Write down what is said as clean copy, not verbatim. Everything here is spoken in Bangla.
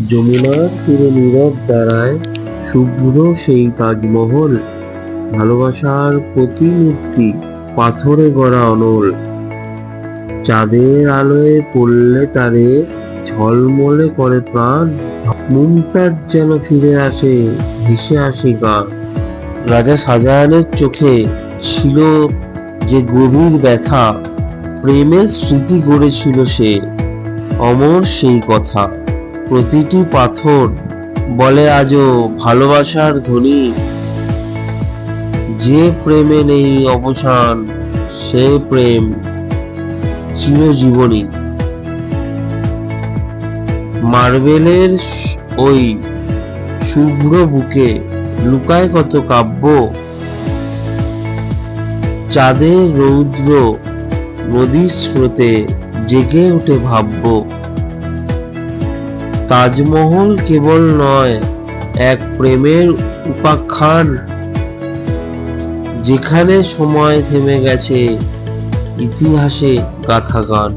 যমুনার তীরে নীরব দাঁড়ায় শুভ্র সেই তাজমহল, ভালোবাসার প্রতিমূর্তি, পাথরে গড়া অনল। চাঁদের আলোয় পড়লে তারে ঝলমলে করে প্রাণ, মুমতাজ যেন ফিরে আসে, ভেসে আসে গান। রাজা শাহজাহানের চোখে ছিল যে গভীর ব্যথা, প্রেমের স্মৃতি গড়েছিল সে, অমর সেই কথা। প্রতিটি পাথর বলে আজও ভালোবাসার ধ্বনি, যে প্রেমে নেই অবসান, সে প্রেম চিরজীবনী। মার্বেলের ওই শুভ্র বুকে লুকায় কত কাব্য, চাঁদের রৌদ্র নদীর স্রোতে জেগে ওঠে ভাব্য। তাজমহল কেবল নয়, এক প্রেমের উপাখ্যান, যেখানে সময় থেমে গেছে, ইতিহাসে গাথা গান।